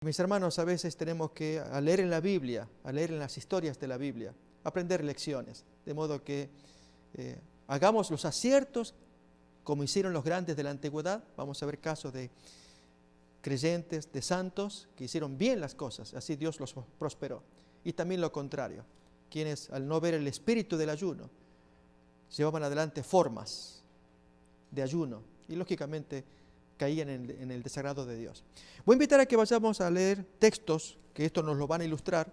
Mis hermanos, a veces tenemos que, al leer en la Biblia, al leer en las historias de la Biblia, aprender lecciones, de modo que hagamos los aciertos como hicieron los grandes de la antigüedad. Vamos a ver casos de creyentes, de santos, que hicieron bien las cosas, así Dios los prosperó. Y también lo contrario, quienes al no ver el espíritu del ayuno, llevaban adelante formas de ayuno y lógicamente caían en el desagrado de Dios. Voy a invitar a que vayamos a leer textos, que esto nos lo van a ilustrar.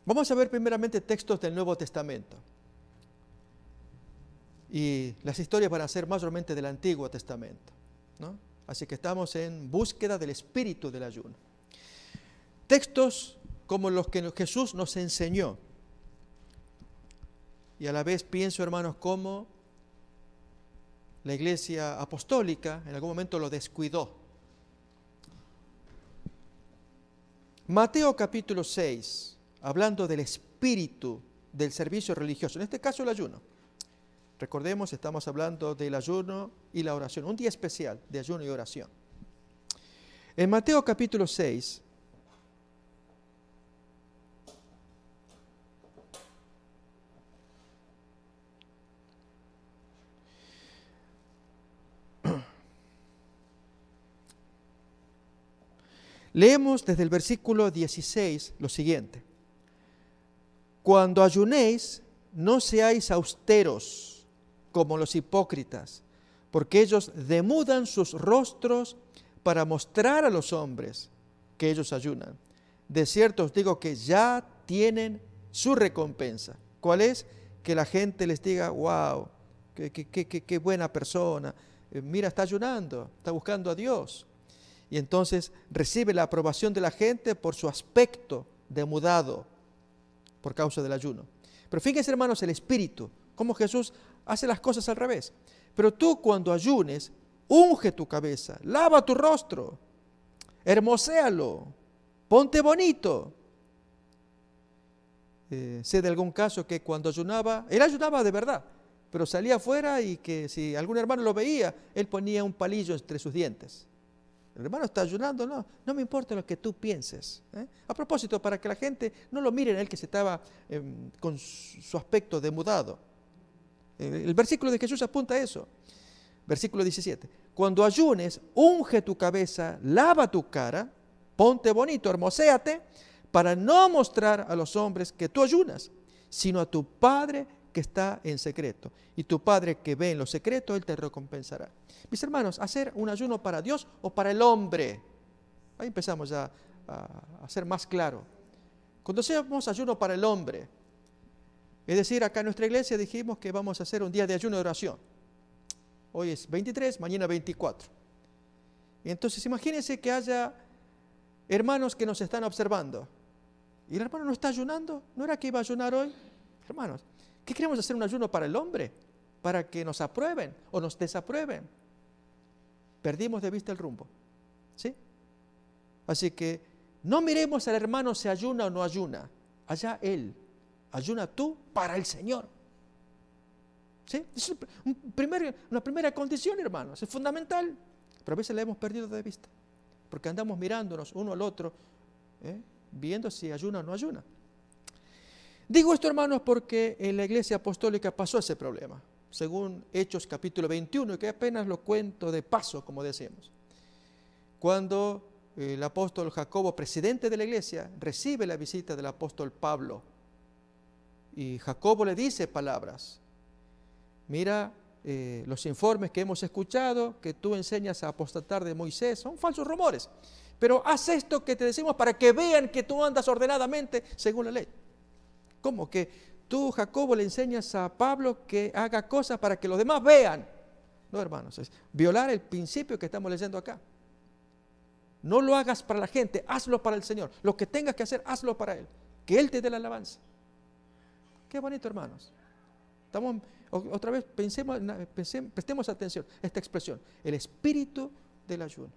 Vamos a ver primeramente textos del Nuevo Testamento. Y las historias van a ser mayormente del Antiguo Testamento, ¿no? Así que estamos en búsqueda del espíritu del ayuno. Textos como los que Jesús nos enseñó. Y a la vez pienso, hermanos, cómo la iglesia apostólica en algún momento lo descuidó. Mateo capítulo 6, hablando del espíritu del servicio religioso, en este caso el ayuno. Recordemos, estamos hablando del ayuno y la oración, un día especial de ayuno y oración. En Mateo capítulo 6, leemos desde el versículo 16 lo siguiente: cuando ayunéis, no seáis austeros como los hipócritas, porque ellos demudan sus rostros para mostrar a los hombres que ellos ayunan. De cierto os digo que ya tienen su recompensa. ¿Cuál es? Que la gente les diga: wow, qué buena persona, mira, está ayunando, está buscando a Dios. Y entonces recibe la aprobación de la gente por su aspecto demudado por causa del ayuno. Pero fíjense, hermanos, el espíritu, cómo Jesús hace las cosas al revés. Pero tú, cuando ayunes, unge tu cabeza, lava tu rostro, hermoséalo, ponte bonito. Sé de algún caso que cuando ayunaba, él ayunaba de verdad, pero salía afuera y que si algún hermano lo veía, él ponía un palillo entre sus dientes. El hermano está ayunando, no me importa lo que tú pienses. A propósito, para que la gente no lo mire en él que se estaba con su aspecto demudado. El versículo de Jesús apunta a eso. Versículo 17. Cuando ayunes, unge tu cabeza, lava tu cara, ponte bonito, hermoséate, para no mostrar a los hombres que tú ayunas, sino a tu Padre que está en secreto. Y tu Padre que ve en lo secreto, Él te recompensará. Mis hermanos, hacer un ayuno para Dios o para el hombre. Ahí empezamos ya a ser más claro. Cuando hacemos ayuno para el hombre, es decir, acá en nuestra iglesia dijimos que vamos a hacer un día de ayuno y oración. Hoy es 23, mañana 24. Y entonces imagínense que haya hermanos que nos están observando. ¿Y el hermano no está ayunando? ¿No era que iba a ayunar hoy? Hermanos, ¿qué queremos hacer un ayuno para el hombre? ¿Para que nos aprueben o nos desaprueben? Perdimos de vista el rumbo, ¿sí? Así que no miremos al hermano si ayuna o no ayuna. Allá él. Ayuna tú para el Señor. ¿Sí? Es una primera condición, hermanos. Es fundamental. Pero a veces la hemos perdido de vista. Porque andamos mirándonos uno al otro, viendo si ayuna o no ayuna. Digo esto, hermanos, porque en la iglesia apostólica pasó ese problema, según Hechos capítulo 21, y que apenas lo cuento de paso, como decimos. Cuando el apóstol Jacobo, presidente de la iglesia, recibe la visita del apóstol Pablo, y Jacobo le dice palabras: mira, los informes que hemos escuchado, que tú enseñas a apostatar de Moisés, son falsos rumores, pero haz esto que te decimos para que vean que tú andas ordenadamente según la ley. ¿Cómo que tú, Jacobo, le enseñas a Pablo que haga cosas para que los demás vean? No, hermanos, es violar el principio que estamos leyendo acá. No lo hagas para la gente, hazlo para el Señor. Lo que tengas que hacer, hazlo para Él, que Él te dé la alabanza. Qué bonito, hermanos. Otra vez prestemos atención a esta expresión, el espíritu del ayuno.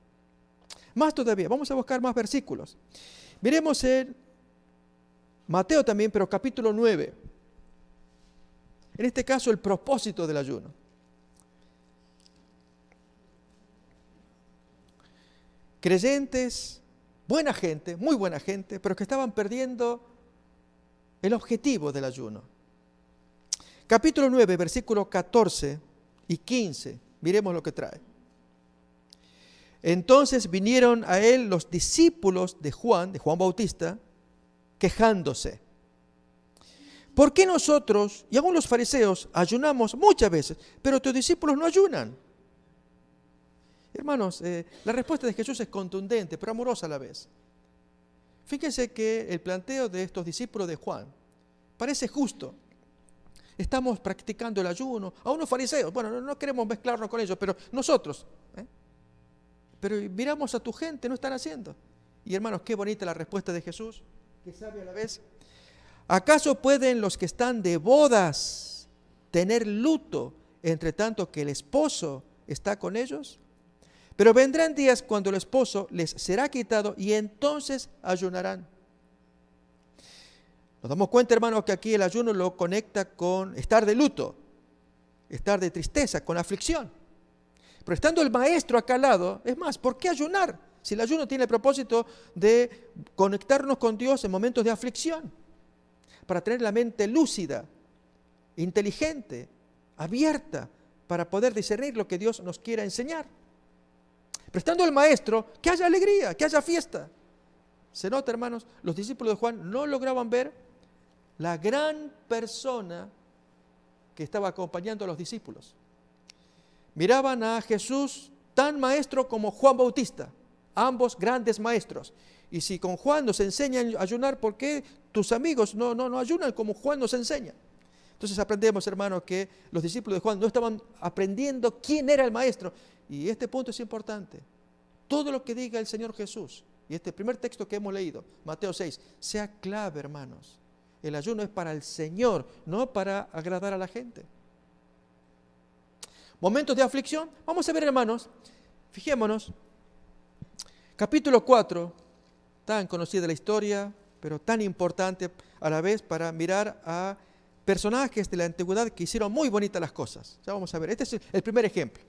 Más todavía, vamos a buscar más versículos. Miremos en Mateo también, pero capítulo 9. En este caso, el propósito del ayuno. creyentes, buena gente, muy buena gente, pero que estaban perdiendo el objetivo del ayuno. Capítulo 9, versículos 14 y 15. Miremos lo que trae. Entonces vinieron a él los discípulos de Juan Bautista, quejándose. ¿Por qué nosotros, y aún los fariseos, ayunamos muchas veces, pero tus discípulos no ayunan? Hermanos, la respuesta de Jesús es contundente, pero amorosa a la vez. Fíjense que el planteo de estos discípulos de Juan parece justo. Estamos practicando el ayuno, a unos fariseos, bueno, no queremos mezclarnos con ellos, pero nosotros, pero miramos a tu gente, no están haciendo. Y hermanos, qué bonita la respuesta de Jesús, que sabe a la vez. ¿Acaso pueden los que están de bodas tener luto entre tanto que el esposo está con ellos? Pero vendrán días cuando el esposo les será quitado y entonces ayunarán. Nos damos cuenta, hermanos, que aquí el ayuno lo conecta con estar de luto, estar de tristeza, con aflicción. Pero estando el maestro acá al lado, es más, ¿por qué ayunar? Si el ayuno tiene el propósito de conectarnos con Dios en momentos de aflicción, para tener la mente lúcida, inteligente, abierta, para poder discernir lo que Dios nos quiera enseñar. Pero estando el maestro, que haya alegría, que haya fiesta. Se nota, hermanos, los discípulos de Juan no lograban ver la gran persona que estaba acompañando a los discípulos. Miraban a Jesús tan maestro como Juan Bautista, ambos grandes maestros. Y si con Juan nos enseñan a ayunar, ¿por qué tus amigos no ayunan como Juan nos enseña? Entonces aprendemos, hermanos, que los discípulos de Juan no estaban aprendiendo quién era el maestro. Y este punto es importante. Todo lo que diga el Señor Jesús, y este primer texto que hemos leído, Mateo 6, sea clave, hermanos. El ayuno es para el Señor, no para agradar a la gente. Momentos de aflicción. Vamos a ver, hermanos, fijémonos. Capítulo 4, tan conocida la historia, pero tan importante a la vez para mirar a personajes de la antigüedad que hicieron muy bonitas las cosas. Ya vamos a ver, este es el primer ejemplo.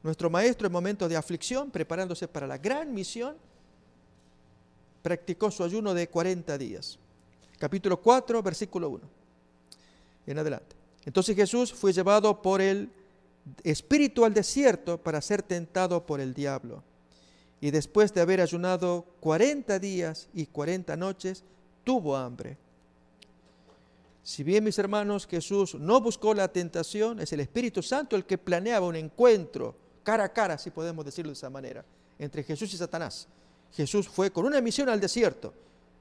Nuestro maestro en momentos de aflicción, preparándose para la gran misión, practicó su ayuno de 40 días. Capítulo 4, versículo 1. En adelante. Entonces Jesús fue llevado por el Espíritu al desierto para ser tentado por el diablo. Y después de haber ayunado 40 días y 40 noches, tuvo hambre. Si bien, mis hermanos, Jesús no buscó la tentación, es el Espíritu Santo el que planeaba un encuentro cara a cara, si podemos decirlo de esa manera, entre Jesús y Satanás. Jesús fue con una misión al desierto.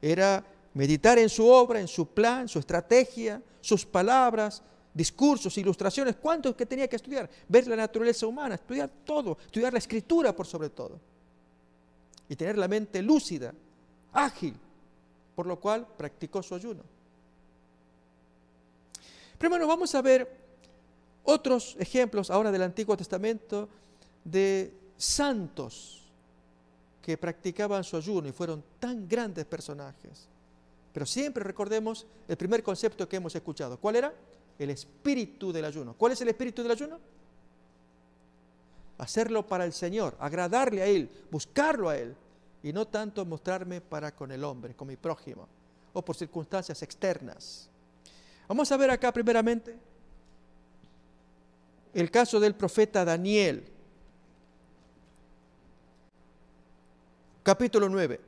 Era meditar en su obra, en su plan, su estrategia, sus palabras, discursos, ilustraciones. ¿Cuánto que tenía que estudiar? Ver la naturaleza humana, estudiar todo, estudiar la Escritura por sobre todo. Y tener la mente lúcida, ágil, por lo cual practicó su ayuno. Pero hermanos, vamos a ver otros ejemplos ahora del Antiguo Testamento de santos que practicaban su ayuno y fueron tan grandes personajes. Pero siempre recordemos el primer concepto que hemos escuchado. ¿Cuál era? El espíritu del ayuno. ¿Cuál es el espíritu del ayuno? Hacerlo para el Señor, agradarle a Él, buscarlo a Él, y no tanto mostrarme para con el hombre, con mi prójimo, o por circunstancias externas. Vamos a ver acá primeramente el caso del profeta Daniel. Capítulo 9.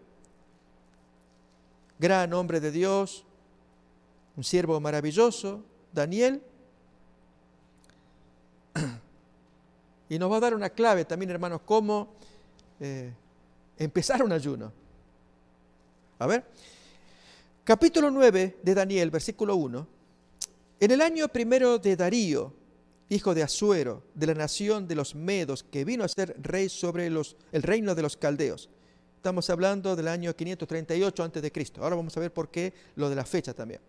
Gran hombre de Dios, un siervo maravilloso, Daniel. Y nos va a dar una clave también, hermanos, cómo empezar un ayuno. A ver, capítulo 9 de Daniel, versículo 1. En el año primero de Darío, hijo de Asuero, de la nación de los Medos, que vino a ser rey sobre el reino de los caldeos. Estamos hablando del año 538 a.C. Ahora vamos a ver por qué lo de la fecha también.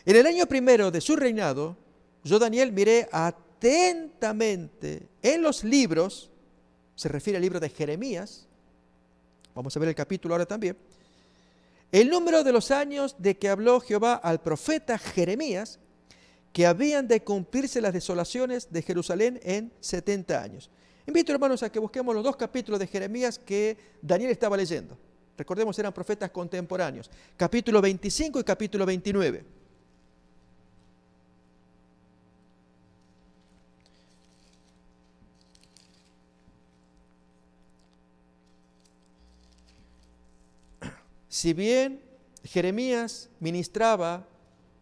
En el año primero de su reinado, yo, Daniel, miré atentamente en los libros, se refiere al libro de Jeremías, vamos a ver el capítulo ahora también, el número de los años de que habló Jehová al profeta Jeremías, que habían de cumplirse las desolaciones de Jerusalén en 70 años. Invito, hermanos, a que busquemos los 2 capítulos de Jeremías que Daniel estaba leyendo. Recordemos, eran profetas contemporáneos. Capítulo 25 y capítulo 29. Si bien Jeremías ministraba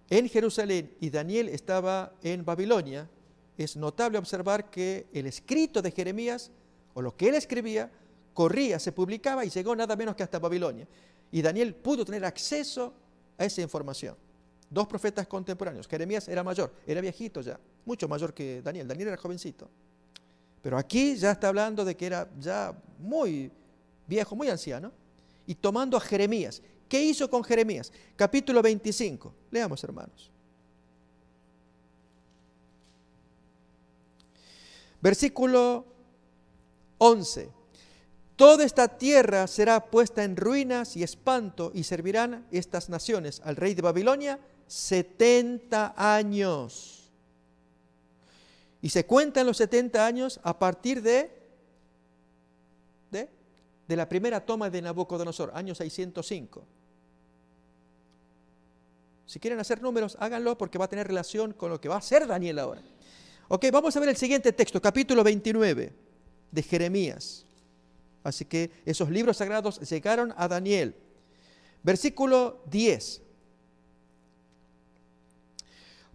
en Jerusalén y Daniel estaba en Babilonia, es notable observar que el escrito de Jeremías, o lo que él escribía, corría, se publicaba y llegó nada menos que hasta Babilonia. Y Daniel pudo tener acceso a esa información. 2 profetas contemporáneos. Jeremías era mayor, era viejito ya, mucho mayor que Daniel. Daniel era jovencito. Pero aquí ya está hablando de que era ya muy viejo, muy anciano. Y tomando a Jeremías. ¿Qué hizo con Jeremías? Capítulo 25. Leamos, hermanos. Versículo 11. Toda esta tierra será puesta en ruinas y espanto, y servirán estas naciones al rey de Babilonia 70 años. Y se cuentan los 70 años a partir de la primera toma de Nabucodonosor, año 605. Si quieren hacer números, háganlo porque va a tener relación con lo que va a hacer Daniel ahora. Ok, vamos a ver el siguiente texto, capítulo 29 de Jeremías. Así que esos libros sagrados llegaron a Daniel. Versículo 10.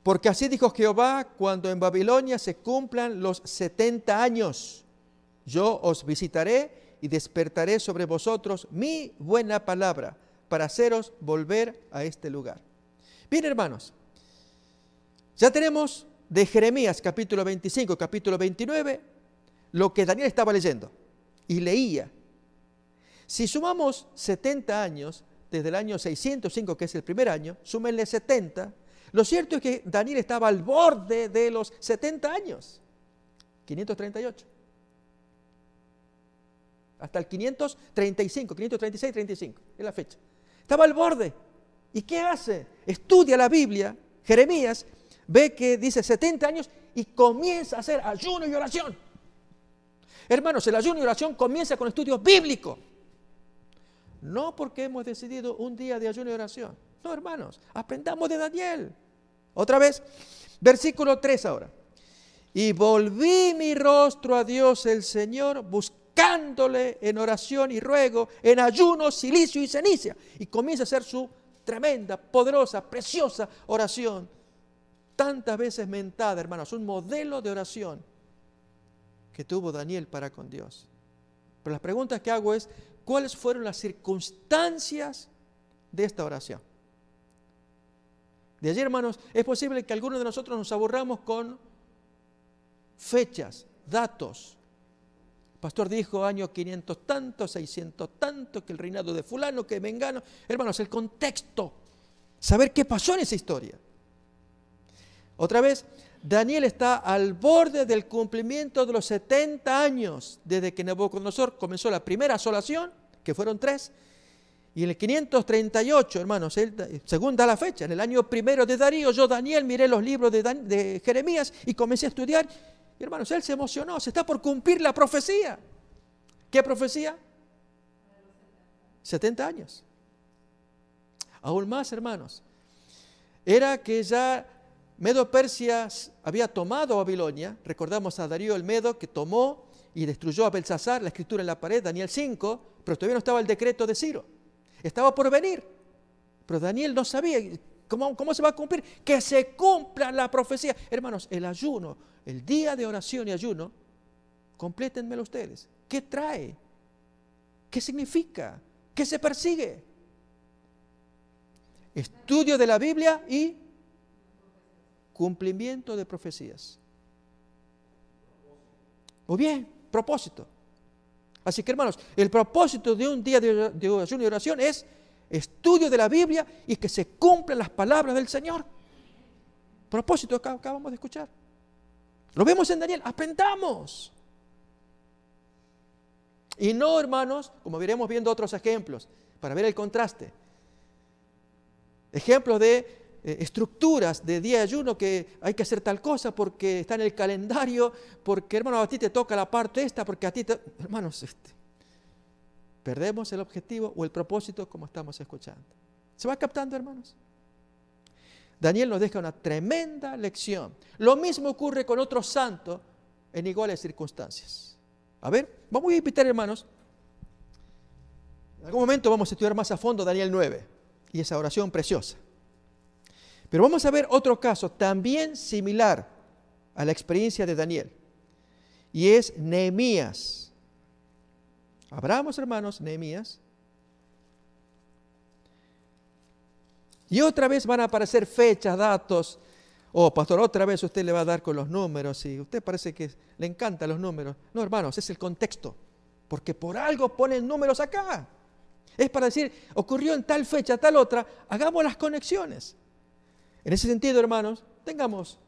Porque así dijo Jehová, cuando en Babilonia se cumplan los 70 años, yo os visitaré y despertaré sobre vosotros mi buena palabra para haceros volver a este lugar. Bien, hermanos, ya tenemos de Jeremías capítulo 25, capítulo 29, lo que Daniel estaba leyendo y leía. Si sumamos 70 años, desde el año 605, que es el primer año, súmenle 70, lo cierto es que Daniel estaba al borde de los 70 años, 538. Hasta el 535, 536, 35, es la fecha. Estaba al borde. ¿Y qué hace? Estudia la Biblia, Jeremías, ve que dice 70 años y comienza a hacer ayuno y oración. Hermanos, el ayuno y oración comienza con estudio bíblico. No porque hemos decidido un día de ayuno y oración. No, hermanos, aprendamos de Daniel. Otra vez, versículo 3 ahora. Y volví mi rostro a Dios el Señor, buscándole en oración y ruego, en ayuno, cilicio y ceniza. Y comienza a hacer su tremenda, poderosa, preciosa oración. Tantas veces mentada, hermanos, un modelo de oración que tuvo Daniel para con Dios. Pero las preguntas que hago es, ¿cuáles fueron las circunstancias de esta oración? De allí, hermanos, es posible que algunos de nosotros nos aburramos con fechas, datos. El pastor dijo año 500 tanto, 600 tanto, que el reinado de fulano, que mengano. Hermanos, el contexto, saber qué pasó en esa historia. Otra vez, Daniel está al borde del cumplimiento de los 70 años desde que Nabucodonosor comenzó la primera asolación, que fueron 3, y en el 538, hermanos, según da la fecha, en el año primero de Darío, yo, Daniel, miré los libros de Jeremías y comencé a estudiar. Y hermanos, él se emocionó, se está por cumplir la profecía. ¿Qué profecía? 70 años. Aún más, hermanos, era que ya Medo-Persia había tomado Babilonia. Recordamos a Darío el Medo que tomó y destruyó a Belsasar, la escritura en la pared, Daniel 5, pero todavía no estaba el decreto de Ciro. Estaba por venir, pero Daniel no sabía cómo se va a cumplir, que se cumpla la profecía. Hermanos, el ayuno, el día de oración y ayuno, complétenmelo ustedes. ¿Qué trae? ¿Qué significa? ¿Qué se persigue? Estudio de la Biblia y cumplimiento de profecías. Muy bien, propósito. Así que, hermanos, el propósito de un día de ayuno y oración es estudio de la Biblia y que se cumplan las palabras del Señor. Propósito que acabamos de escuchar. Lo vemos en Daniel, aprendamos. Y no, hermanos, como veremos viendo otros ejemplos, para ver el contraste. Ejemplos de estructuras de día de ayuno, que hay que hacer tal cosa porque está en el calendario, porque hermano a ti te toca la parte esta, porque a ti te... Hermanos, perdemos el objetivo o el propósito como estamos escuchando. ¿Se va captando, hermanos? Daniel nos deja una tremenda lección. Lo mismo ocurre con otros santos en iguales circunstancias. A ver, vamos a invitar, hermanos. En algún momento vamos a estudiar más a fondo Daniel 9 y esa oración preciosa. Pero vamos a ver otro caso también similar a la experiencia de Daniel. Y es Nehemías. Abramos, hermanos, Nehemías. Y otra vez van a aparecer fechas, datos. Oh, pastor, otra vez usted le va a dar con los números y usted parece que le encantan los números. No, hermanos, es el contexto. Porque por algo ponen números acá. Es para decir, ocurrió en tal fecha, tal otra, hagamos las conexiones. En ese sentido, hermanos, tengamos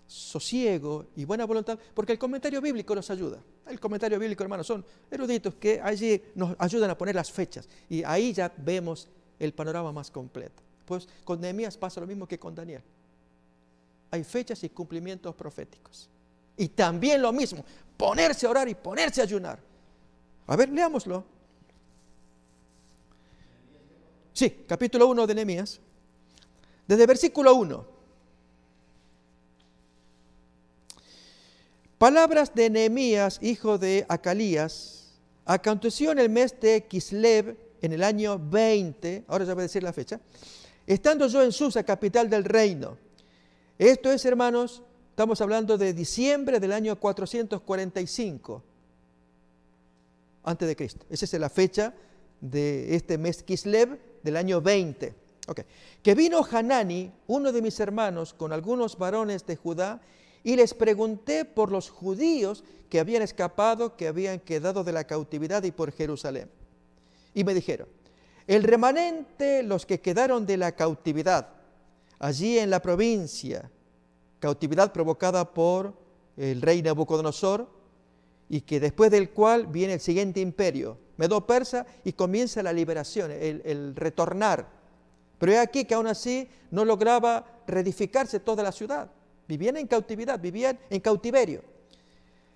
sosiego y buena voluntad, porque el comentario bíblico nos ayuda. El comentario bíblico, hermanos, son eruditos que allí nos ayudan a poner las fechas. Y ahí ya vemos el panorama más completo. Pues con Nehemías pasa lo mismo que con Daniel. Hay fechas y cumplimientos proféticos. Y también lo mismo, ponerse a orar y ponerse a ayunar. A ver, leámoslo. Sí, capítulo 1 de Nehemías. Desde versículo 1. Palabras de Nehemías, hijo de Acalías. Aconteció en el mes de Kislev, en el año 20, ahora ya voy a decir la fecha, estando yo en Susa, capital del reino. Esto es, hermanos, estamos hablando de diciembre del año 445 antes de Cristo. Esa es la fecha de este mes Kislev del año 20. Okay. Que vino Hanani, uno de mis hermanos, con algunos varones de Judá, y les pregunté por los judíos que habían escapado, que habían quedado de la cautividad y por Jerusalén. Y me dijeron, el remanente, los que quedaron de la cautividad, allí en la provincia, cautividad provocada por el rey Nabucodonosor, y que después del cual viene el siguiente imperio, Medo-Persa, y comienza la liberación, el retornar. Pero es aquí que aún así no lograba reedificarse toda la ciudad. Vivían en cautividad, vivían en cautiverio.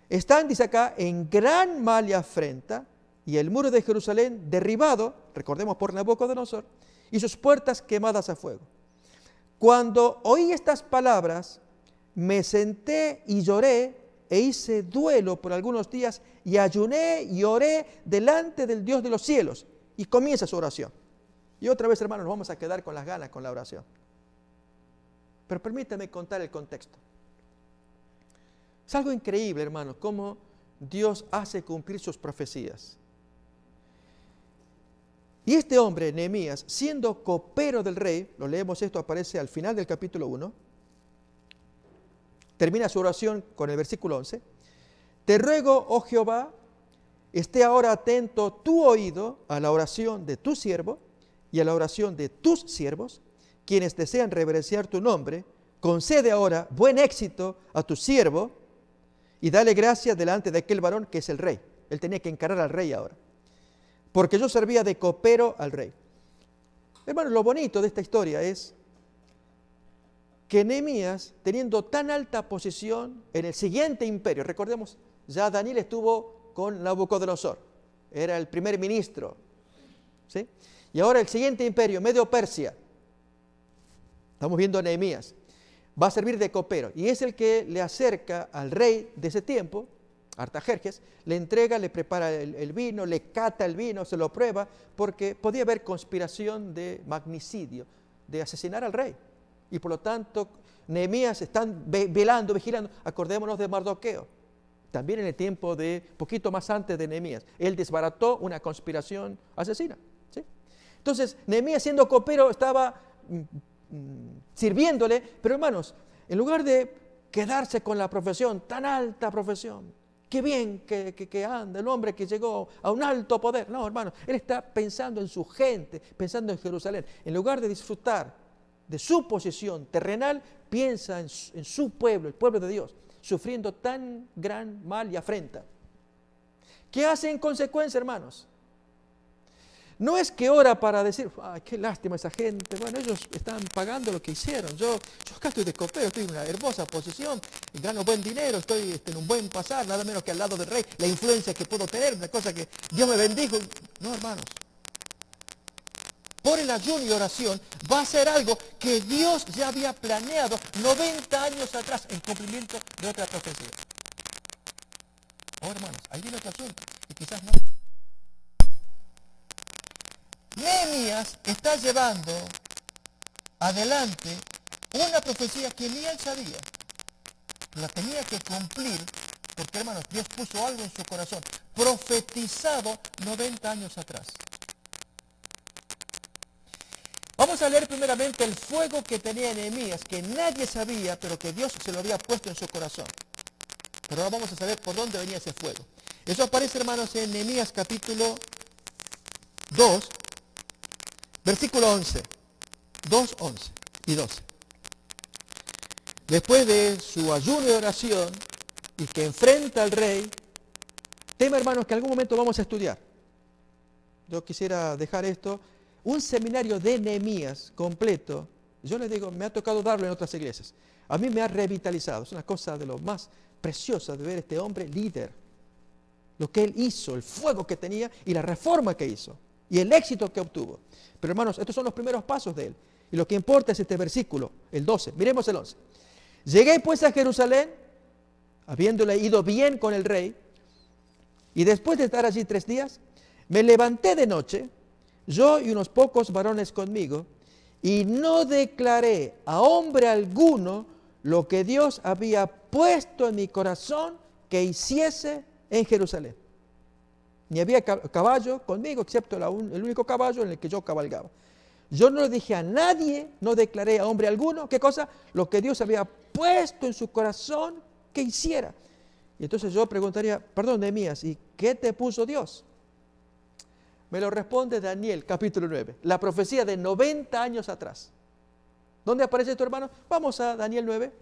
Están, dice acá, en gran mal y afrenta, y el muro de Jerusalén derribado, recordemos por Nabucodonosor, y sus puertas quemadas a fuego. Cuando oí estas palabras, me senté y lloré, e hice duelo por algunos días, y ayuné y oré delante del Dios de los cielos. Y comienza su oración. Y otra vez, hermanos, nos vamos a quedar con las ganas con la oración. Pero permítame contar el contexto. Es algo increíble, hermanos, cómo Dios hace cumplir sus profecías. Y este hombre, Nehemías, siendo copero del rey, lo leemos, esto aparece al final del capítulo 1, termina su oración con el versículo 11. Te ruego, oh Jehová, esté ahora atento tu oído a la oración de tu siervo y a la oración de tus siervos, quienes desean reverenciar tu nombre. Concede ahora buen éxito a tu siervo y dale gracia delante de aquel varón que es el rey. Él tenía que encarar al rey ahora. Porque yo servía de copero al rey. Hermanos, lo bonito de esta historia es que Nehemías, teniendo tan alta posición en el siguiente imperio, recordemos, ya Daniel estuvo con Nabucodonosor, era el primer ministro, ¿sí? Y ahora el siguiente imperio, Medo-Persia, estamos viendo a Nehemías, va a servir de copero, y es el que le acerca al rey de ese tiempo, Artajerjes, le entrega, le prepara el vino, le cata el vino, se lo prueba, porque podía haber conspiración de magnicidio, de asesinar al rey. Y por lo tanto, Nehemías están velando, vigilando. Acordémonos de Mardoqueo, también en el tiempo de, poquito más antes de Nehemías. Él desbarató una conspiración asesina, ¿sí? Entonces, Nehemías siendo copero estaba sirviéndole, pero hermanos, en lugar de quedarse con la profesión, tan alta profesión, qué bien que anda el hombre que llegó a un alto poder. No, hermanos, él está pensando en su gente, pensando en Jerusalén. En lugar de disfrutar de su posición terrenal, piensa en su pueblo, el pueblo de Dios, sufriendo tan gran mal y afrenta. ¿Qué hace en consecuencia, hermanos? No es que ora para decir, ay, qué lástima esa gente. Bueno, ellos están pagando lo que hicieron. Yo acá estoy de copero, estoy en una hermosa posición, gano buen dinero, estoy en un buen pasar, nada menos que al lado del rey, la influencia que puedo tener, una cosa que Dios me bendijo. No, hermanos. Por el ayuno y oración va a ser algo que Dios ya había planeado 90 años atrás en cumplimiento de otra profecía. Oh, hermanos, ahí viene otro asunto, y quizás no. Nehemías está llevando adelante una profecía que ni él sabía. La tenía que cumplir porque, hermanos, Dios puso algo en su corazón, profetizado 90 años atrás. Vamos a leer primeramente el fuego que tenía Nehemías, que nadie sabía, pero que Dios se lo había puesto en su corazón. Pero ahora vamos a saber por dónde venía ese fuego. Eso aparece, hermanos, en Nehemías capítulo 2, versículo 11. 2, 11 y 12. Después de su ayuno y oración, y que enfrenta al rey, tema, hermanos, que en algún momento vamos a estudiar. Yo quisiera dejar esto, un seminario de Nehemías completo. Yo les digo, me ha tocado darlo en otras iglesias. A mí me ha revitalizado. Es una cosa de lo más preciosa de ver este hombre líder. Lo que él hizo, el fuego que tenía y la reforma que hizo. Y el éxito que obtuvo. Pero, hermanos, estos son los primeros pasos de él. Y lo que importa es este versículo, el 12. Miremos el 11. Llegué pues a Jerusalén, habiéndole ido bien con el rey, y después de estar allí 3 días, me levanté de noche, yo y unos pocos varones conmigo, y no declaré a hombre alguno lo que Dios había puesto en mi corazón que hiciese en Jerusalén. Ni había caballo conmigo, excepto el único caballo en el que yo cabalgaba. Yo no le dije a nadie, no declaré a hombre alguno, ¿qué cosa? Lo que Dios había puesto en su corazón que hiciera. Y entonces yo preguntaría, perdón, Nehemías, ¿y qué te puso Dios? Me lo responde Daniel, capítulo 9, la profecía de 90 años atrás. ¿Dónde aparece esto, hermano? Vamos a Daniel 9.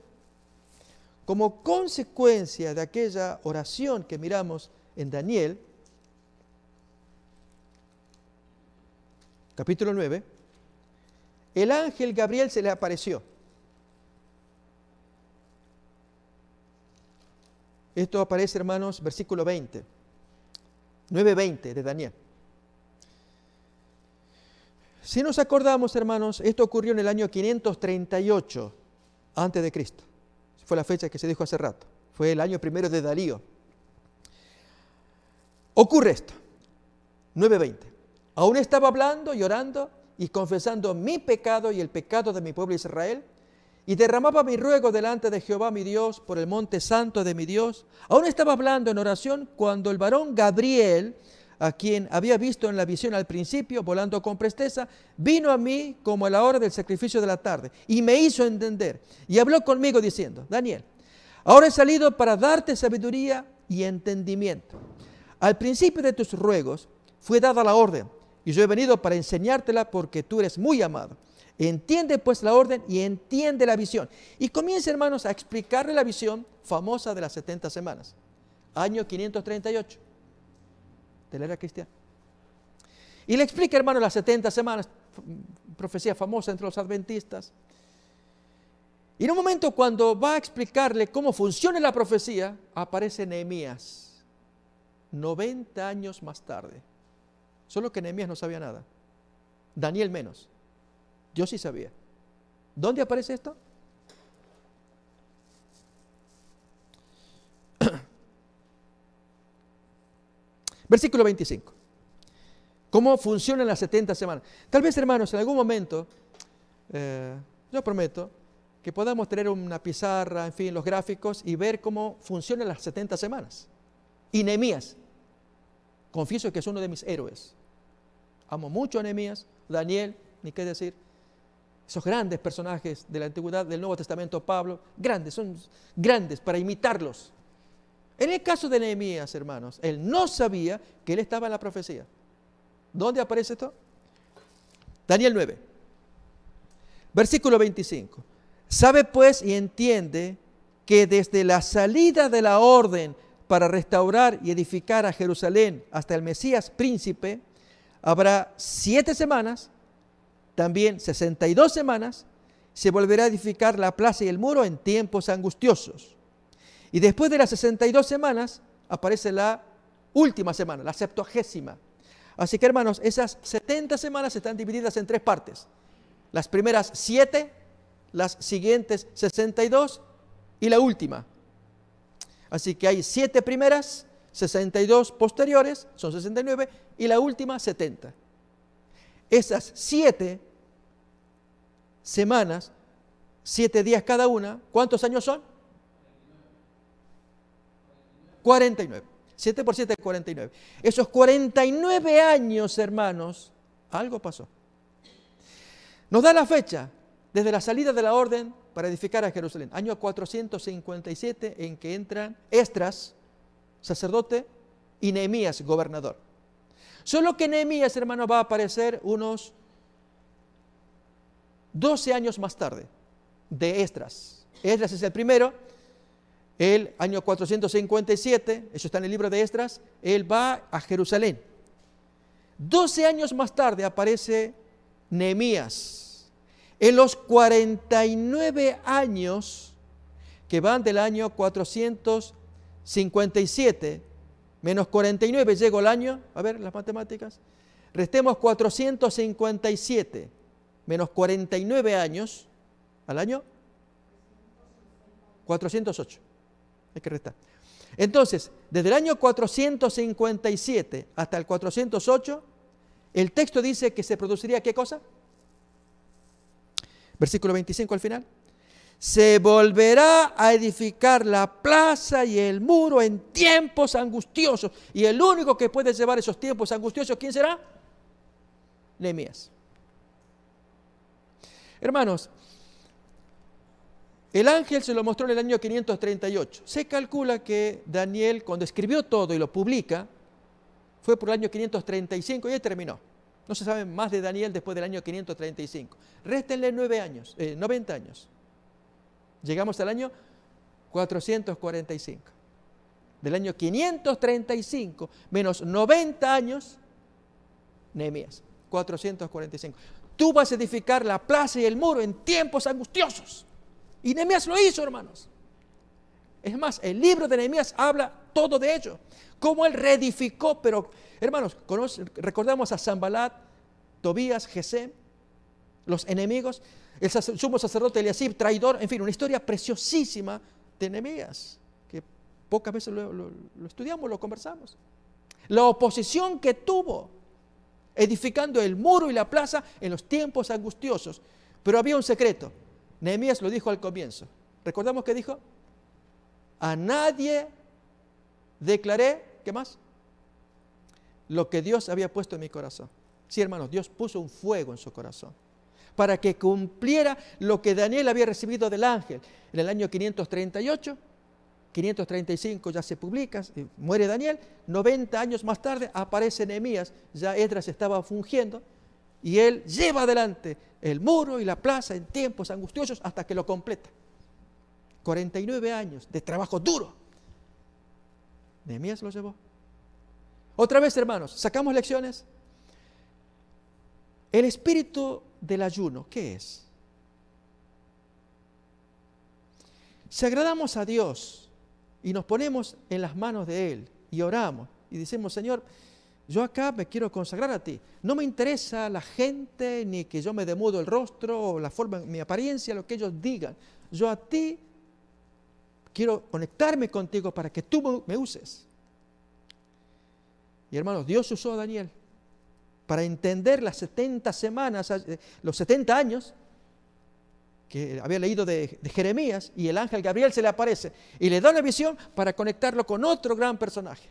Como consecuencia de aquella oración que miramos en Daniel, capítulo 9, el ángel Gabriel se le apareció. Esto aparece, hermanos, versículo 20, 9:20 de Daniel. Si nos acordamos, hermanos, esto ocurrió en el año 538 antes de Cristo. Fue la fecha que se dijo hace rato. Fue el año primero de Darío. Ocurre esto, 9:20. Aún estaba hablando y orando y confesando mi pecado y el pecado de mi pueblo Israel, y derramaba mi ruego delante de Jehová mi Dios por el monte santo de mi Dios. Aún estaba hablando en oración cuando el varón Gabriel, a quien había visto en la visión al principio, volando con presteza, vino a mí como a la hora del sacrificio de la tarde, y me hizo entender, y habló conmigo diciendo, Daniel, ahora he salido para darte sabiduría y entendimiento. Al principio de tus ruegos fue dada la orden, y yo he venido para enseñártela porque tú eres muy amado. Entiende pues la orden y entiende la visión. Y comienza, hermanos, a explicarle la visión famosa de las 70 semanas. Año 538 de la era cristiana. Y le explica, hermanos, las 70 semanas, profecía famosa entre los adventistas. Y en un momento cuando va a explicarle cómo funciona la profecía, aparece Nehemías, 90 años más tarde. Solo que Nehemías no sabía nada. Daniel menos. Yo sí sabía. ¿Dónde aparece esto? Versículo 25. ¿Cómo funcionan las 70 semanas? Tal vez, hermanos, en algún momento, yo prometo, que podamos tener una pizarra, en fin, los gráficos, y ver cómo funcionan las 70 semanas. Y Nehemías, confieso que es uno de mis héroes. Amo mucho a Nehemías, Daniel, ni qué decir. Esos grandes personajes de la antigüedad, del Nuevo Testamento, Pablo, grandes, son grandes para imitarlos. En el caso de Nehemías, hermanos, él no sabía que él estaba en la profecía. ¿Dónde aparece esto? Daniel 9, versículo 25. Sabe pues y entiende que desde la salida de la orden para restaurar y edificar a Jerusalén hasta el Mesías príncipe, Habrá 7 semanas, también 62 semanas, se volverá a edificar la plaza y el muro en tiempos angustiosos. Y después de las 62 semanas, aparece la última semana, la 70ª. Así que, hermanos, esas 70 semanas están divididas en 3 partes. Las primeras 7, las siguientes 62 y la última. Así que hay 7 primeras, 62 posteriores, son 69, y la última 70. Esas 7 semanas, 7 días cada una, ¿cuántos años son? 49. 7 por 7, 49. Esos 49 años, hermanos, algo pasó. Nos da la fecha, desde la salida de la orden para edificar a Jerusalén, año 457, en que entran Esdras, sacerdote, y Nehemías, gobernador. Solo que Nehemías, hermano, va a aparecer unos 12 años más tarde de Esdras. Esdras es el primero. El año 457, eso está en el libro de Esdras, él va a Jerusalén. 12 años más tarde aparece Nehemías. En los 49 años que van del año 457 menos 49, llegó el año, a ver las matemáticas, restemos 457 menos 49 años al año 408. Hay que restar. Entonces, desde el año 457 hasta el 408, el texto dice que se produciría ¿qué cosa? Versículo 25 al final. Se volverá a edificar la plaza y el muro en tiempos angustiosos. Y el único que puede llevar esos tiempos angustiosos, ¿quién será? Nehemías. Hermanos, el ángel se lo mostró en el año 538. Se calcula que Daniel, cuando escribió todo y lo publica, fue por el año 535 y ahí terminó. No se sabe más de Daniel después del año 535. Réstenle 90 años. Llegamos al año 445. Del año 535 menos 90 años, Nehemías, 445. Tú vas a edificar la plaza y el muro en tiempos angustiosos. Y Nehemías lo hizo, hermanos. Es más, el libro de Nehemías habla todo de ello. Cómo él reedificó, pero, hermanos, recordamos a Sanbalat, Tobías, Gesem, los enemigos, el sumo sacerdote Eliasib, traidor, en fin, una historia preciosísima de Nehemías, que pocas veces lo estudiamos, lo conversamos. La oposición que tuvo, edificando el muro y la plaza en los tiempos angustiosos. Pero había un secreto. Nehemías lo dijo al comienzo. ¿Recordamos qué dijo? A nadie declaré, ¿qué más? Lo que Dios había puesto en mi corazón. Sí, hermanos, Dios puso un fuego en su corazón para que cumpliera lo que Daniel había recibido del ángel. En el año 538, 535 ya se publica, muere Daniel, 90 años más tarde aparece Nehemías, ya Esdras estaba fungiendo, y él lleva adelante el muro y la plaza en tiempos angustiosos hasta que lo completa. 49 años de trabajo duro. Nehemías lo llevó. Otra vez, hermanos, sacamos lecciones. El espíritu del ayuno, ¿qué es? Si agradamos a Dios y nos ponemos en las manos de Él y oramos y decimos, Señor, yo acá me quiero consagrar a ti. No me interesa la gente, ni que yo me demudo el rostro, o la forma, mi apariencia, lo que ellos digan. Yo a ti quiero conectarme contigo para que tú me uses. Y hermanos, Dios usó a Daniel para entender las 70 semanas, los 70 años que había leído de Jeremías, y el ángel Gabriel se le aparece y le da una visión para conectarlo con otro gran personaje,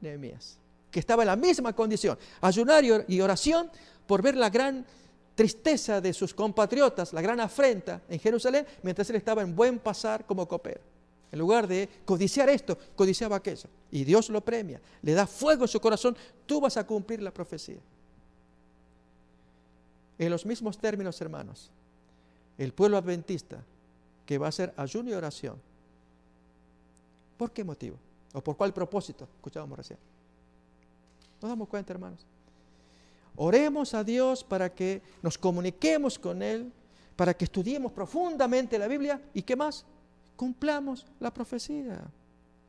Nehemías, que estaba en la misma condición, ayunar y oración por ver la gran tristeza de sus compatriotas, la gran afrenta en Jerusalén, mientras él estaba en buen pasar como copero. En lugar de codiciar esto, codiciaba aquello. Y Dios lo premia, le da fuego en su corazón, tú vas a cumplir la profecía. En los mismos términos, hermanos, el pueblo adventista que va a hacer ayuno y oración, ¿por qué motivo? ¿O por cuál propósito? Escuchábamos recién. Nos damos cuenta, hermanos. Oremos a Dios para que nos comuniquemos con Él, para que estudiemos profundamente la Biblia y ¿qué más? Cumplamos la profecía,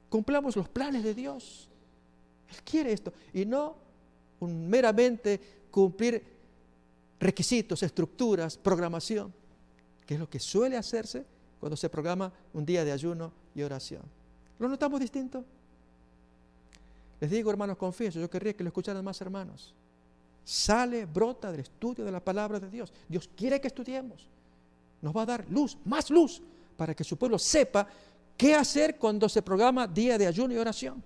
cumplamos los planes de Dios. Él quiere esto y no meramente cumplir requisitos, estructuras, programación, que es lo que suele hacerse cuando se programa un día de ayuno y oración. ¿Lo notamos distinto? Les digo, hermanos, confieso, yo querría que lo escucharan más hermanos. Sale, brota del estudio de la palabra de Dios. Dios quiere que estudiemos. Nos va a dar luz, más luz, para que su pueblo sepa qué hacer cuando se programa día de ayuno y oración.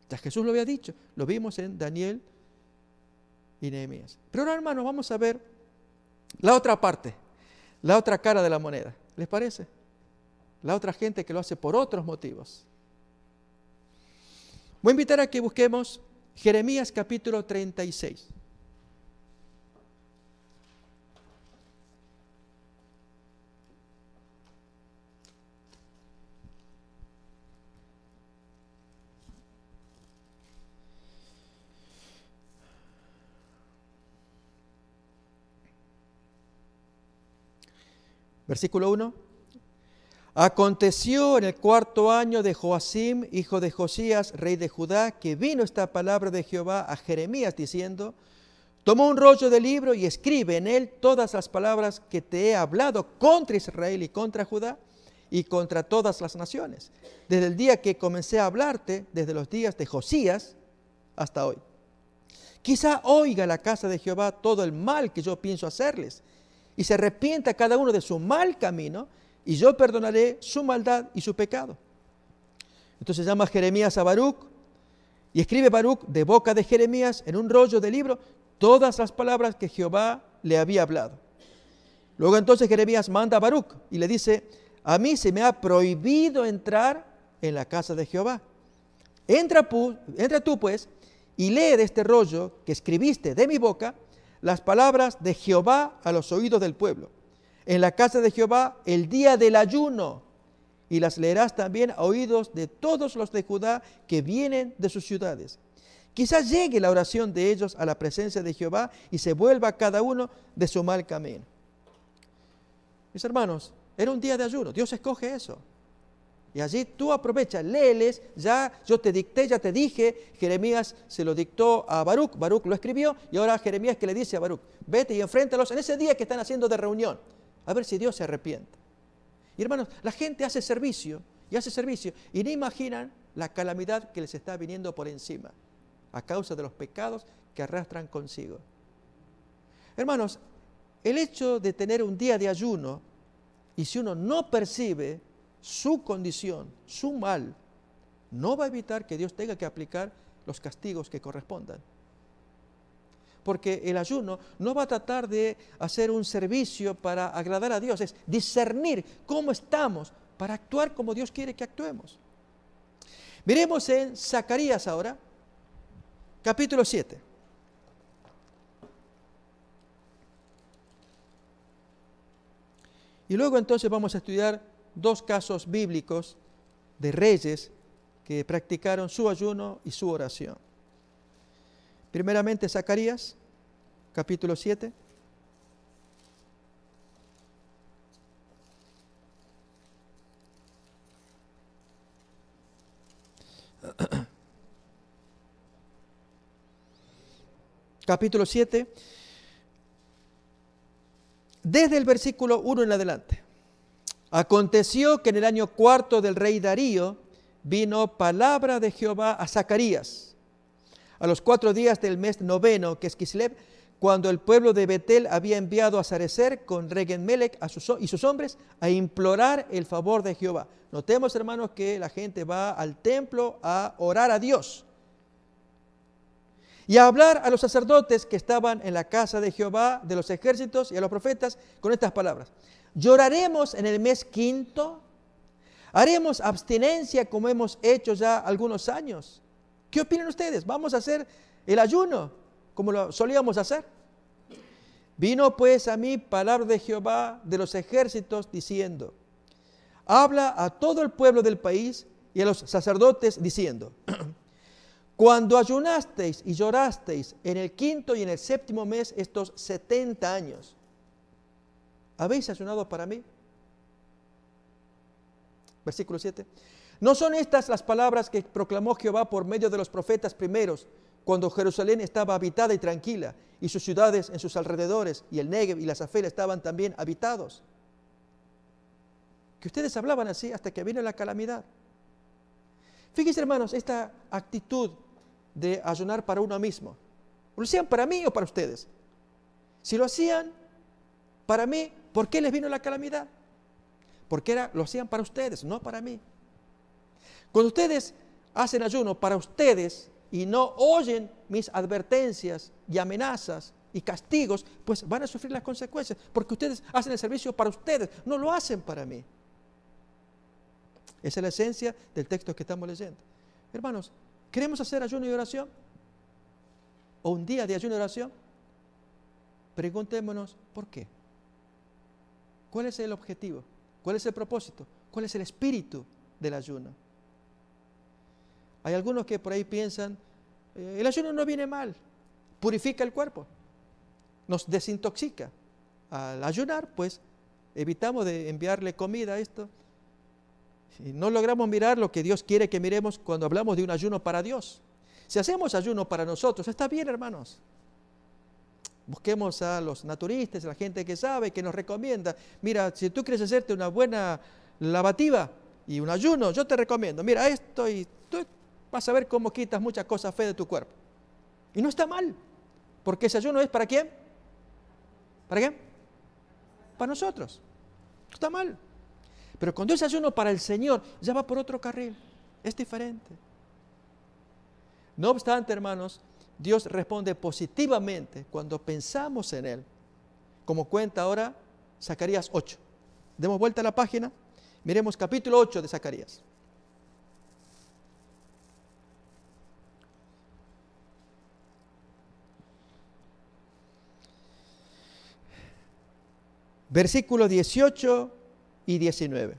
Ya Jesús lo había dicho, lo vimos en Daniel y Nehemías. Pero ahora, hermanos, vamos a ver la otra parte, la otra cara de la moneda. ¿Les parece? La otra gente que lo hace por otros motivos. Voy a invitar a que busquemos Jeremías capítulo 36. Versículo 1. Aconteció en el 4.º año de Joacim, hijo de Josías, rey de Judá, que vino esta palabra de Jehová a Jeremías diciendo: toma un rollo de libro y escribe en él todas las palabras que te he hablado contra Israel y contra Judá y contra todas las naciones, desde el día que comencé a hablarte, desde los días de Josías hasta hoy. Quizá oiga la casa de Jehová todo el mal que yo pienso hacerles, y se arrepienta cada uno de su mal camino, y yo perdonaré su maldad y su pecado. Entonces llama Jeremías a Baruc, y escribe Baruc de boca de Jeremías en un rollo de libro todas las palabras que Jehová le había hablado. Luego entonces Jeremías manda a Baruc y le dice: a mí se me ha prohibido entrar en la casa de Jehová. Entra tú pues y lee de este rollo que escribiste de mi boca las palabras de Jehová a los oídos del pueblo, en la casa de Jehová el día del ayuno, y las leerás también a oídos de todos los de Judá que vienen de sus ciudades. Quizás llegue la oración de ellos a la presencia de Jehová y se vuelva cada uno de su mal camino. Mis hermanos, era un día de ayuno, Dios escoge eso. Y allí tú aprovechas, léeles, ya yo te dicté, ya te dije, Jeremías se lo dictó a Baruc, Baruc lo escribió, y ahora Jeremías que le dice a Baruc: vete y enfréntalos en ese día que están haciendo de reunión, a ver si Dios se arrepiente. Y hermanos, la gente hace servicio, y no imaginan la calamidad que les está viniendo por encima, a causa de los pecados que arrastran consigo. Hermanos, el hecho de tener un día de ayuno, y si uno no percibe su condición, su mal, no va a evitar que Dios tenga que aplicar los castigos que correspondan. Porque el ayuno no va a tratar de hacer un servicio para agradar a Dios, es discernir cómo estamos para actuar como Dios quiere que actuemos. Miremos en Zacarías ahora, capítulo 7. Y luego entonces vamos a estudiar dos casos bíblicos de reyes que practicaron su ayuno y su oración. Primeramente, Zacarías, capítulo 7. Capítulo 7, desde el versículo 1 en adelante. Aconteció que en el año 4 del rey Darío vino palabra de Jehová a Zacarías, a los 4 días del mes 9, que es Kislev, cuando el pueblo de Betel había enviado a Sarecer con Regen-Melech y sus hombres a implorar el favor de Jehová. Notemos, hermanos, que la gente va al templo a orar a Dios y a hablar a los sacerdotes que estaban en la casa de Jehová de los ejércitos y a los profetas con estas palabras: lloraremos en el mes 5, haremos abstinencia como hemos hecho ya algunos años. ¿Qué opinan ustedes? ¿Vamos a hacer el ayuno como lo solíamos hacer? Vino pues a mí palabra de Jehová de los ejércitos diciendo: habla a todo el pueblo del país y a los sacerdotes diciendo: Cuando ayunasteis y llorasteis en el 5º y en el 7º mes, estos 70 años, ¿habéis ayunado para mí? Versículo 7. ¿No son estas las palabras que proclamó Jehová por medio de los profetas primeros, cuando Jerusalén estaba habitada y tranquila, y sus ciudades en sus alrededores, y el Negev y la Zafela estaban también habitados? Que ustedes hablaban así hasta que vino la calamidad. Fíjense, hermanos, esta actitud de ayunar para uno mismo. ¿Lo hacían para mí o para ustedes? Si lo hacían para mí, ¿por qué les vino la calamidad? Porque lo hacían para ustedes, no para mí. Cuando ustedes hacen ayuno para ustedes y no oyen mis advertencias y amenazas y castigos, pues van a sufrir las consecuencias, porque ustedes hacen el servicio para ustedes, no lo hacen para mí. Esa es la esencia del texto que estamos leyendo. Hermanos, ¿queremos hacer ayuno y oración? ¿O un día de ayuno y oración? Preguntémonos, ¿por qué? ¿Cuál es el objetivo? ¿Cuál es el propósito? ¿Cuál es el espíritu del ayuno? Hay algunos que por ahí piensan, el ayuno no viene mal, purifica el cuerpo, nos desintoxica. Al ayunar, pues, evitamos de enviarle comida a esto. Y no logramos mirar lo que Dios quiere que miremos cuando hablamos de un ayuno para Dios. Si hacemos ayuno para nosotros, está bien, hermanos. Busquemos a los naturistas, a la gente que sabe, que nos recomienda. Mira, si tú quieres hacerte una buena lavativa y un ayuno, yo te recomiendo, mira esto y tú vas a ver cómo quitas muchas cosas feas de tu cuerpo. Y no está mal, porque ese ayuno es ¿para quién? ¿Para quién? Para nosotros. No está mal. Pero cuando es ayuno para el Señor, ya va por otro carril. Es diferente. No obstante, hermanos, Dios responde positivamente cuando pensamos en Él. Como cuenta ahora Zacarías 8. Demos vuelta a la página. Miremos capítulo 8 de Zacarías. Versículos 18 y 19.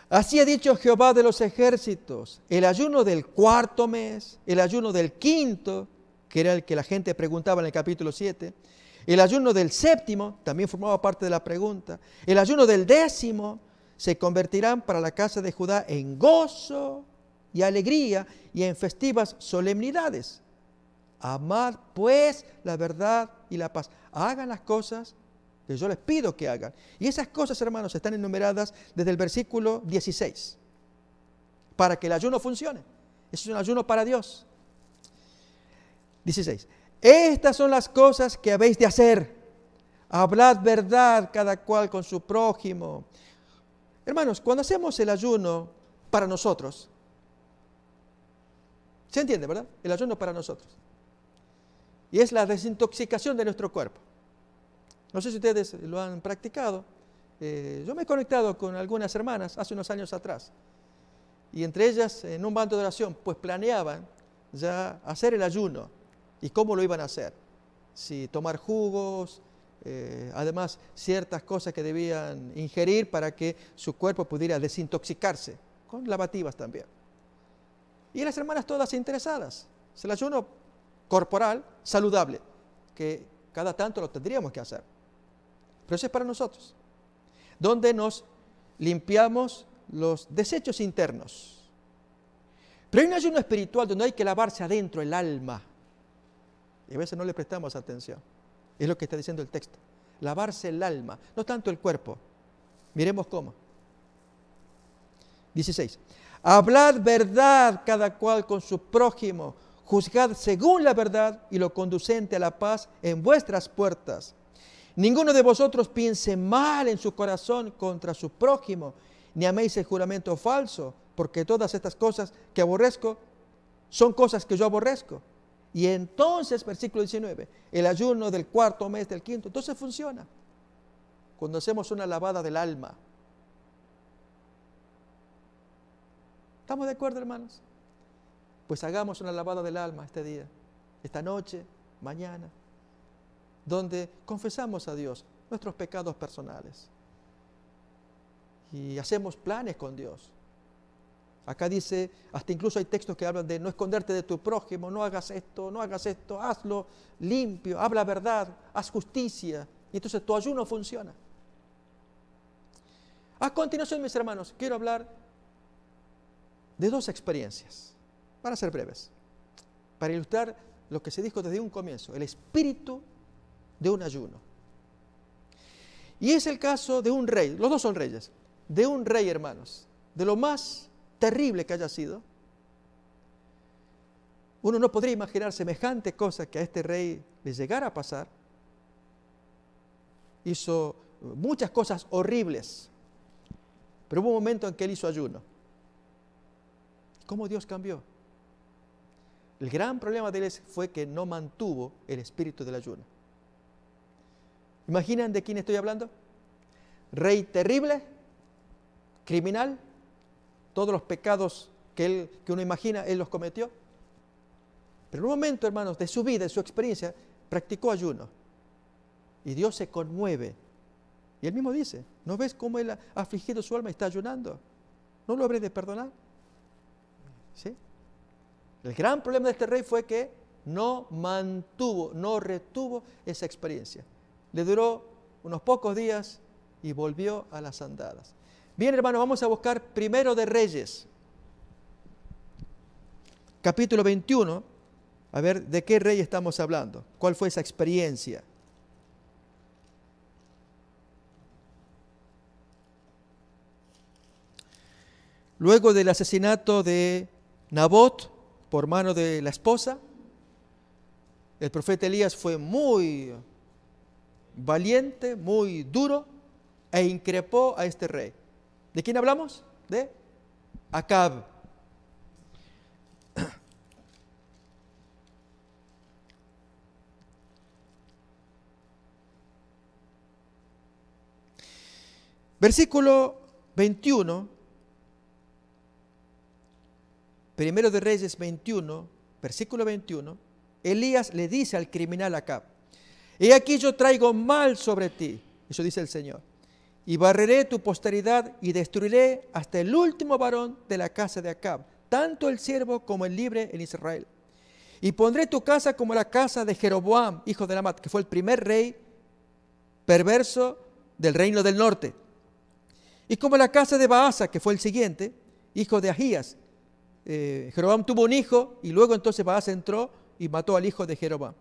Así ha dicho Jehová de los ejércitos, el ayuno del 4º mes, el ayuno del 5º, que era el que la gente preguntaba en el capítulo 7, el ayuno del 7º, también formaba parte de la pregunta, el ayuno del 10º, se convertirán para la casa de Judá en gozo y alegría y en festivas solemnidades. Amad pues la verdad y la paz. Hagan las cosas que yo les pido que hagan. Y esas cosas, hermanos, están enumeradas desde el versículo 16. Para que el ayuno funcione. Eso es un ayuno para Dios. 16. Estas son las cosas que habéis de hacer. Hablad verdad cada cual con su prójimo. Hermanos, cuando hacemos el ayuno para nosotros, ¿se entiende, verdad? El ayuno para nosotros. Y es la desintoxicación de nuestro cuerpo. No sé si ustedes lo han practicado. Yo me he conectado con algunas hermanas hace unos años atrás. Y entre ellas, en un bando de oración, pues planeaban ya hacer el ayuno. ¿Y cómo lo iban a hacer? Si tomar jugos, además ciertas cosas que debían ingerir para que su cuerpo pudiera desintoxicarse, con lavativas también. Y las hermanas todas interesadas. Es el ayuno corporal saludable, que cada tanto lo tendríamos que hacer. Pero eso es para nosotros, donde nos limpiamos los desechos internos. Pero hay un ayuno espiritual donde hay que lavarse adentro el alma. Y a veces no le prestamos atención. Es lo que está diciendo el texto. Lavarse el alma, no tanto el cuerpo. Miremos cómo. 16. Hablad verdad cada cual con su prójimo. Juzgad según la verdad y lo conducente a la paz en vuestras puertas. Ninguno de vosotros piense mal en su corazón contra su prójimo, ni améis el juramento falso, porque todas estas cosas que aborrezco son cosas que yo aborrezco. Y entonces, versículo 19, el ayuno del 4º mes del 5º, entonces funciona. Cuando hacemos una lavada del alma. ¿Estamos de acuerdo, hermanos? Pues hagamos una lavada del alma este día, esta noche, mañana, donde confesamos a Dios nuestros pecados personales. y hacemos planes con Dios. Acá dice, hasta incluso hay textos que hablan de no esconderte de tu prójimo, no hagas esto, hazlo limpio, habla verdad, haz justicia. Y entonces tu ayuno funciona. A continuación, mis hermanos, quiero hablar de dos experiencias, para ser breves, para ilustrar lo que se dijo desde un comienzo, el espíritu de un ayuno. Y es el caso de un rey, los dos son reyes, de un rey, hermanos, de lo más terrible que haya sido. Uno no podría imaginar semejante cosa que a este rey le llegara a pasar. Hizo muchas cosas horribles, pero hubo un momento en que él hizo ayuno. ¿Cómo Dios cambió? El gran problema de él fue que no mantuvo el espíritu del ayuno. ¿Imaginan de quién estoy hablando? Rey terrible, criminal, todos los pecados que uno imagina, él los cometió. Pero en un momento, hermanos, de su vida, de su experiencia, practicó ayuno. Y Dios se conmueve. Y él mismo dice, ¿no ves cómo él ha afligido su alma y está ayunando? ¿No lo habré de perdonar? ¿Sí? El gran problema de este rey fue que no retuvo esa experiencia. Le duró unos pocos días y volvió a las andadas. Bien, hermanos, vamos a buscar Primero de Reyes, capítulo 21, a ver de qué rey estamos hablando, cuál fue esa experiencia. Luego del asesinato de Nabot por mano de la esposa, el profeta Elías fue muy valiente, muy duro, e increpó a este rey. ¿De quién hablamos? De Acab. Versículo 21, Primero de Reyes 21, versículo 21, Elías le dice al criminal Acab, he aquí yo traigo mal sobre ti, eso dice el Señor, y barreré tu posteridad y destruiré hasta el último varón de la casa de Acab, tanto el siervo como el libre en Israel. Y pondré tu casa como la casa de Jeroboam, hijo de Nabat, que fue el primer rey perverso del reino del norte. Y como la casa de Baasa, que fue el siguiente, hijo de Ahías. Jeroboam tuvo un hijo y luego entonces Baasa entró y mató al hijo de Jeroboam.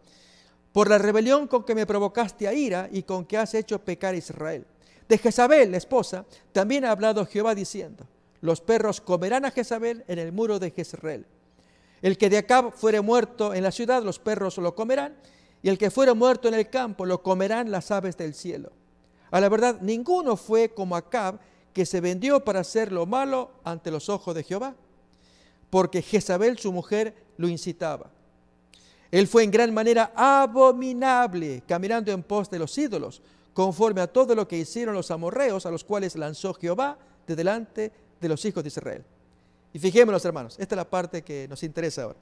Por la rebelión con que me provocaste a ira y con que has hecho pecar a Israel. De Jezabel, la esposa, también ha hablado Jehová diciendo, los perros comerán a Jezabel en el muro de Jezreel. El que de Acab fuere muerto en la ciudad, los perros lo comerán, y el que fuere muerto en el campo, lo comerán las aves del cielo. A la verdad, ninguno fue como Acab, que se vendió para hacer lo malo ante los ojos de Jehová, porque Jezabel, su mujer, lo incitaba. Él fue en gran manera abominable, caminando en pos de los ídolos, conforme a todo lo que hicieron los amorreos, a los cuales lanzó Jehová de delante de los hijos de Israel. Y fijémonos, hermanos, esta es la parte que nos interesa ahora.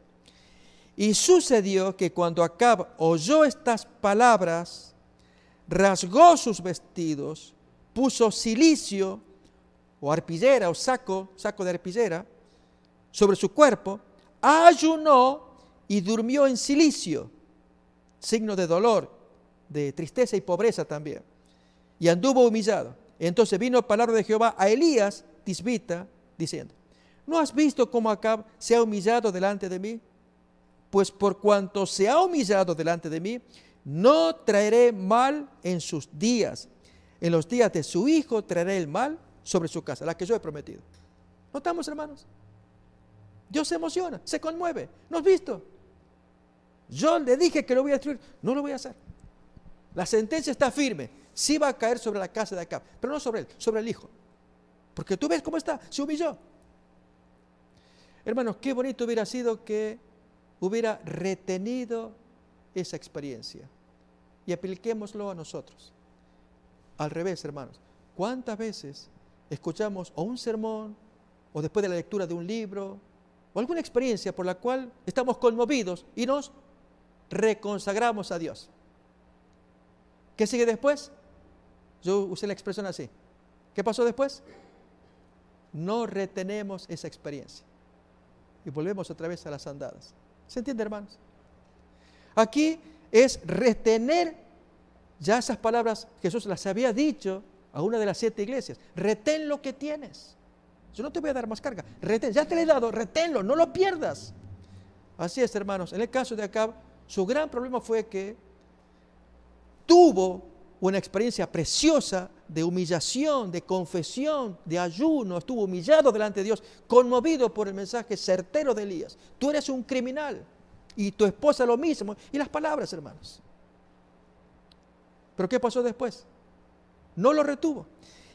Y sucedió que cuando Acab oyó estas palabras, rasgó sus vestidos, puso cilicio o arpillera o saco de arpillera sobre su cuerpo, ayunó y durmió en cilicio, signo de dolor, de tristeza y pobreza también, y anduvo humillado. Entonces vino palabra de Jehová a Elías tisbita, diciendo, ¿no has visto cómo Acab se ha humillado delante de mí? Pues por cuanto se ha humillado delante de mí, no traeré mal en sus días. En los días de su hijo traeré el mal sobre su casa, la que yo he prometido. ¿Notamos, hermanos? Dios se emociona, se conmueve. ¿No has visto? Yo le dije que lo voy a destruir, no lo voy a hacer. La sentencia está firme, sí va a caer sobre la casa de Acab, pero no sobre él, sobre el hijo. Porque tú ves cómo está, se humilló. Hermanos, qué bonito hubiera sido que hubiera retenido esa experiencia y apliquémoslo a nosotros. Al revés, hermanos, ¿cuántas veces escuchamos o un sermón o después de la lectura de un libro o alguna experiencia por la cual estamos conmovidos y nos reconsagramos a Dios? ¿Qué sigue después? Yo usé la expresión así. ¿Qué pasó después? no retenemos esa experiencia. Y volvemos otra vez a las andadas. ¿Se entiende, hermanos? Aquí es retener ya esas palabras. Jesús las había dicho a una de las 7 iglesias. Retén lo que tienes. Yo no te voy a dar más carga. Retén, ya te lo he dado, reténlo, no lo pierdas. Así es, hermanos. En el caso de Acab, su gran problema fue que tuvo una experiencia preciosa de humillación, de confesión, de ayuno. Estuvo humillado delante de Dios, conmovido por el mensaje certero de Elías. Tú eres un criminal y tu esposa lo mismo. Y las palabras, hermanos. ¿Pero qué pasó después? No lo retuvo.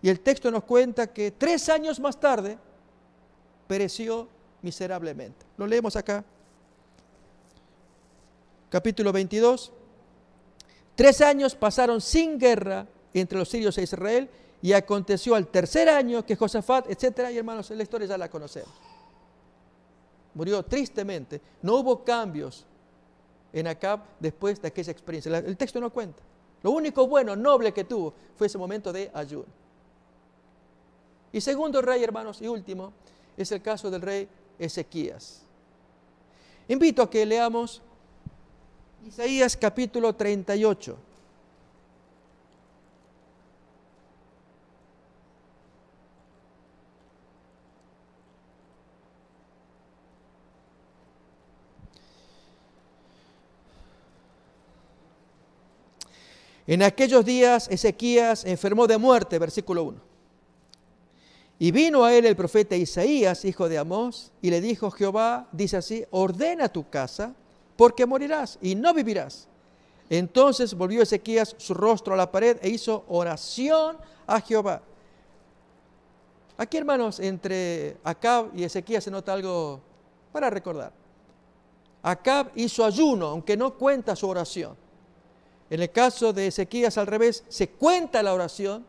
Y el texto nos cuenta que 3 años más tarde pereció miserablemente. Lo leemos acá. Capítulo 22. 3 años pasaron sin guerra entre los sirios e Israel, y aconteció al 3er año que Josafat, etcétera, y hermanos, la historia ya la conocemos. Murió tristemente. No hubo cambios en Acab después de aquella experiencia. El texto no cuenta. Lo único bueno, noble que tuvo fue ese momento de ayuno. Y segundo rey, hermanos, y último, es el caso del rey Ezequías. Invito a que leamos Isaías capítulo 38. En aquellos días Ezequías enfermó de muerte, versículo 1. Y vino a él el profeta Isaías, hijo de Amós, y le dijo: Jehová dice así: ordena tu casa, porque morirás y no vivirás. Entonces volvió Ezequías su rostro a la pared e hizo oración a Jehová. Aquí, hermanos, entre Acab y Ezequías se nota algo para recordar. Acab hizo ayuno, aunque no cuenta su oración. En el caso de Ezequías, al revés, se cuenta la oración,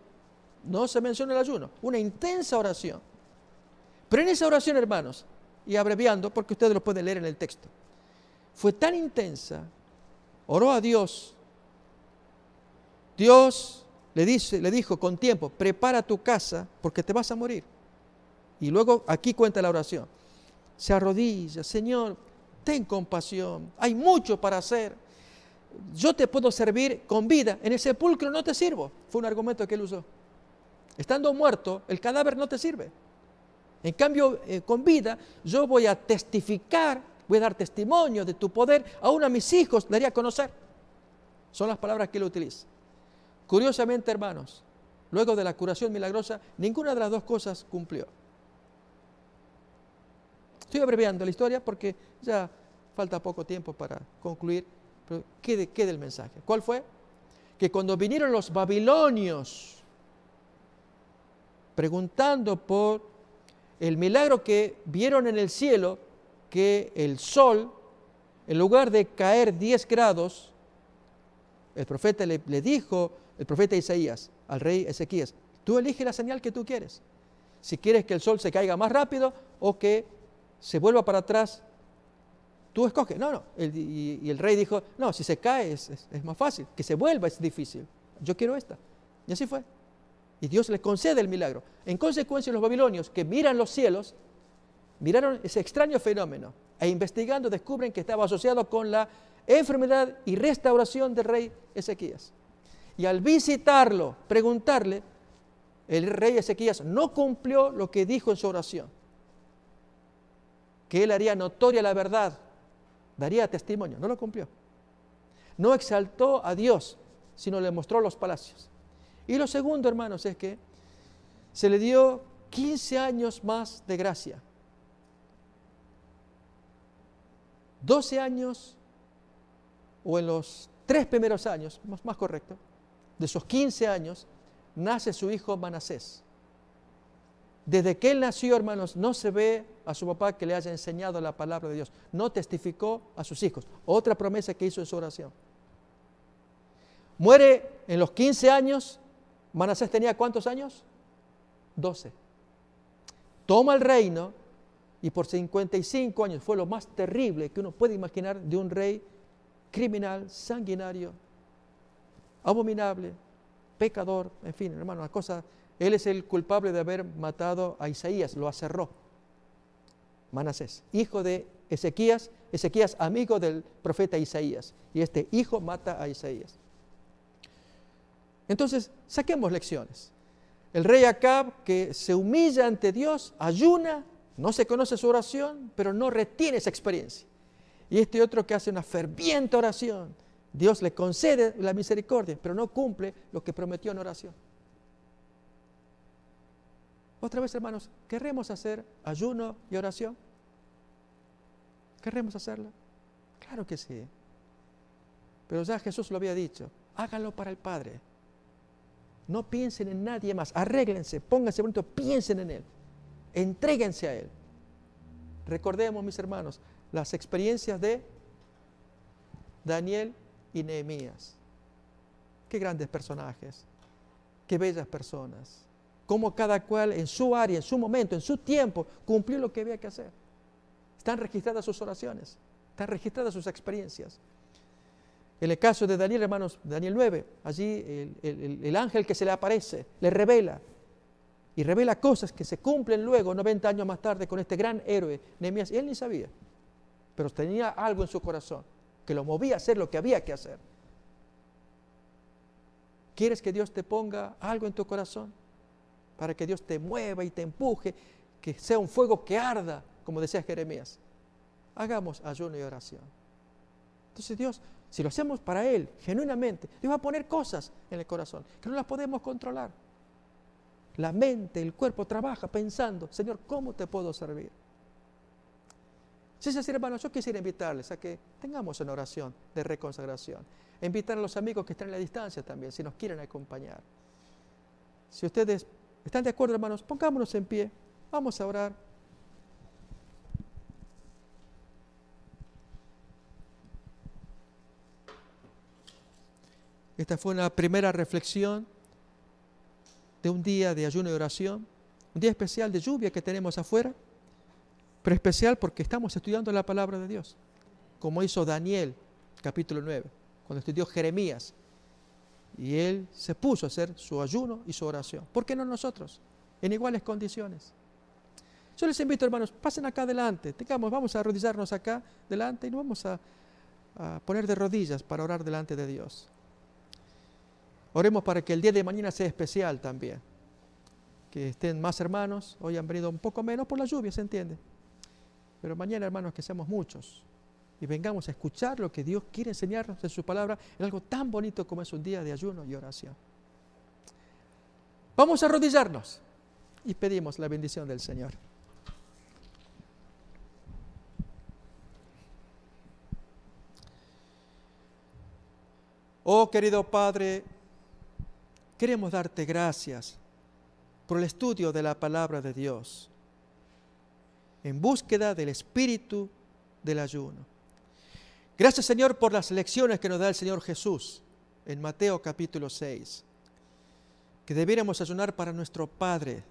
no se menciona el ayuno, una intensa oración. Pero en esa oración, hermanos, y abreviando, porque ustedes lo pueden leer en el texto, fue tan intensa, oró a Dios. Dios le dijo con tiempo: prepara tu casa porque te vas a morir. Y luego aquí cuenta la oración. Se arrodilla: Señor, ten compasión, hay mucho para hacer. Yo te puedo servir con vida, en el sepulcro no te sirvo. Fue un argumento que él usó. Estando muerto, el cadáver no te sirve. En cambio, con vida, yo voy a testificar, voy a dar testimonio de tu poder, aún a mis hijos le haría conocer. Son las palabras que él utiliza. Curiosamente, hermanos, luego de la curación milagrosa, ninguna de las dos cosas cumplió. Estoy abreviando la historia porque ya falta poco tiempo para concluir, pero quede el mensaje. ¿Cuál fue? Que cuando vinieron los babilonios preguntando por el milagro que vieron en el cielo, que el sol, en lugar de caer 10 grados, el profeta le dijo, el profeta Isaías, al rey Ezequías: tú eliges la señal que tú quieres. Si quieres que el sol se caiga más rápido o que se vuelva para atrás, tú escoges. No. Y el rey dijo: no, si se cae es más fácil, que se vuelva es difícil. Yo quiero esta. Y así fue. Y Dios les concede el milagro. En consecuencia, los babilonios que miran los cielos, miraron ese extraño fenómeno e investigando descubren que estaba asociado con la enfermedad y restauración del rey Ezequías. Y al visitarlo, preguntarle, el rey Ezequías no cumplió lo que dijo en su oración, que él haría notoria la verdad, daría testimonio. No lo cumplió. No exaltó a Dios, sino le mostró los palacios. Y lo segundo, hermanos, es que se le dio 15 años más de gracia. 12 años, o en los 3 primeros años, más correcto, de esos 15 años, nace su hijo Manasés. Desde que él nació, hermanos, no se ve a su papá que le haya enseñado la palabra de Dios. No testificó a sus hijos. Otra promesa que hizo en su oración. Muere en los 15 años. Manasés tenía ¿cuántos años? 12. Toma el reino y por 55 años fue lo más terrible que uno puede imaginar de un rey criminal, sanguinario, abominable, pecador, en fin, hermano, una cosa Él es el culpable de haber matado a Isaías, lo aserró. Manasés, hijo de Ezequías, Ezequías amigo del profeta Isaías, y este hijo mata a Isaías. Entonces, saquemos lecciones. El rey Acab, que se humilla ante Dios, ayuna, no se conoce su oración, pero no retiene esa experiencia. Y este otro que hace una ferviente oración, Dios le concede la misericordia, pero no cumple lo que prometió en oración. Otra vez, hermanos, ¿querremos hacer ayuno y oración? ¿Querremos hacerlo? Claro que sí. Pero ya Jesús lo había dicho, háganlo para el Padre. No piensen en nadie más, arréglense, pónganse bonito, piensen en Él, entréguense a Él. Recordemos, mis hermanos, las experiencias de Daniel y Nehemías. Qué grandes personajes, qué bellas personas. Cómo cada cual en su área, en su momento, en su tiempo, cumplió lo que había que hacer. Están registradas sus oraciones, están registradas sus experiencias. En el caso de Daniel, hermanos, Daniel 9, allí el ángel que se le aparece, le revela, y revela cosas que se cumplen luego, 90 años más tarde, con este gran héroe, Nehemías. Y él ni sabía, pero tenía algo en su corazón que lo movía a hacer lo que había que hacer. ¿Quieres que Dios te ponga algo en tu corazón? Para que Dios te mueva y te empuje, que sea un fuego que arda, como decía Jeremías. Hagamos ayuno y oración. Entonces Dios, si lo hacemos para Él, genuinamente, Dios va a poner cosas en el corazón que no las podemos controlar. La mente, el cuerpo trabaja pensando, Señor, ¿cómo te puedo servir? Si es así, hermanos, yo quisiera invitarles a que tengamos una oración de reconsagración. E invitar a los amigos que están en la distancia también, si nos quieren acompañar. Si ustedes están de acuerdo, hermanos, pongámonos en pie, vamos a orar. Esta fue una primera reflexión de un día de ayuno y oración, un día especial de lluvia que tenemos afuera, pero especial porque estamos estudiando la palabra de Dios, como hizo Daniel, capítulo 9, cuando estudió Jeremías, y él se puso a hacer su ayuno y su oración. ¿Por qué no nosotros? En iguales condiciones. Yo les invito, hermanos, pasen acá adelante, vamos a arrodillarnos acá delante y nos vamos a poner de rodillas para orar delante de Dios. Oremos para que el día de mañana sea especial también. Que estén más hermanos, hoy han venido un poco menos por la lluvia, se entiende. Pero mañana, hermanos, que seamos muchos y vengamos a escuchar lo que Dios quiere enseñarnos en su palabra en algo tan bonito como es un día de ayuno y oración. Vamos a arrodillarnos y pedimos la bendición del Señor. Oh, querido Padre, queremos darte gracias por el estudio de la palabra de Dios, en búsqueda del espíritu del ayuno. Gracias, Señor, por las lecciones que nos da el Señor Jesús en Mateo capítulo 6, que debiéramos ayunar para nuestro Padre,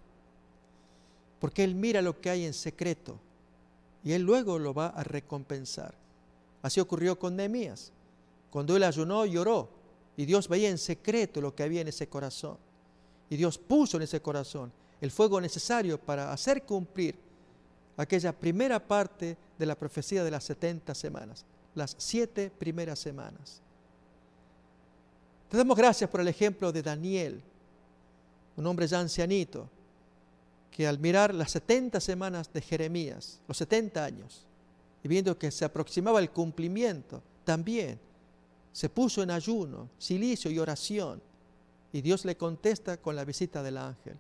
porque Él mira lo que hay en secreto y Él luego lo va a recompensar. Así ocurrió con Nehemías, cuando él ayunó y oró, y Dios veía en secreto lo que había en ese corazón. Y Dios puso en ese corazón el fuego necesario para hacer cumplir aquella primera parte de la profecía de las 70 semanas, las 7 primeras semanas. Te damos gracias por el ejemplo de Daniel, un hombre ya ancianito, que al mirar las 70 semanas de Jeremías, los 70 años, y viendo que se aproximaba el cumplimiento, también se puso en ayuno, silicio y oración, y Dios le contesta con la visita del ángel.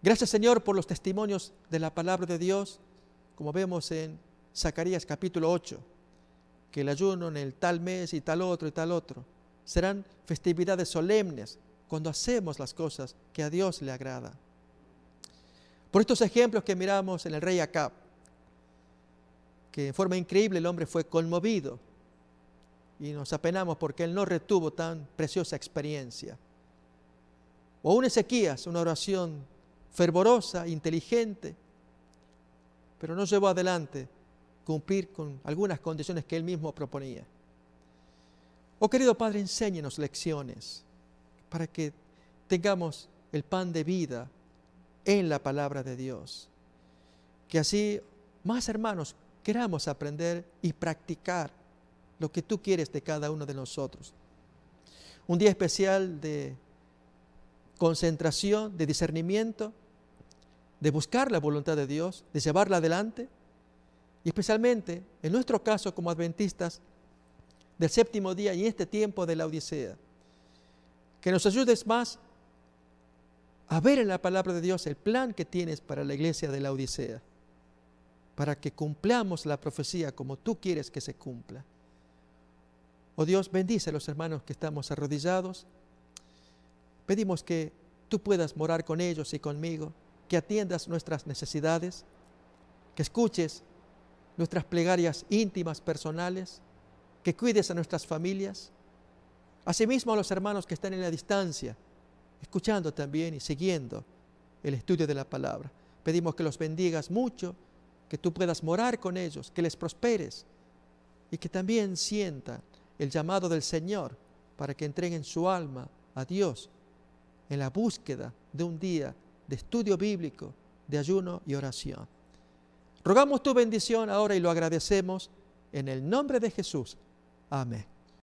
Gracias, Señor, por los testimonios de la palabra de Dios, como vemos en Zacarías capítulo 8, que el ayuno en el tal mes y tal otro, serán festividades solemnes cuando hacemos las cosas que a Dios le agrada. Por estos ejemplos que miramos en el rey Acab, que en forma increíble el hombre fue conmovido, y nos apenamos porque él no retuvo tan preciosa experiencia. O un Ezequías, una oración fervorosa, inteligente, pero no llevó adelante cumplir con algunas condiciones que él mismo proponía. Oh, querido Padre, enséñenos lecciones para que tengamos el pan de vida en la palabra de Dios. Que así más hermanos queramos aprender y practicar lo que tú quieres de cada uno de nosotros. Un día especial de concentración, de discernimiento, de buscar la voluntad de Dios, de llevarla adelante, y especialmente en nuestro caso como adventistas del séptimo día y en este tiempo de la Odisea. Que nos ayudes más a ver en la palabra de Dios el plan que tienes para la iglesia de la Odisea, para que cumplamos la profecía como tú quieres que se cumpla. Oh Dios, bendice a los hermanos que estamos arrodillados. Pedimos que tú puedas morar con ellos y conmigo, que atiendas nuestras necesidades, que escuches nuestras plegarias íntimas, personales, que cuides a nuestras familias. Asimismo a los hermanos que están en la distancia, escuchando también y siguiendo el estudio de la palabra. Pedimos que los bendigas mucho, que tú puedas morar con ellos, que les prosperes y que también sientan el llamado del Señor para que entreguen su alma a Dios en la búsqueda de un día de estudio bíblico, de ayuno y oración. Rogamos tu bendición ahora y lo agradecemos en el nombre de Jesús. Amén.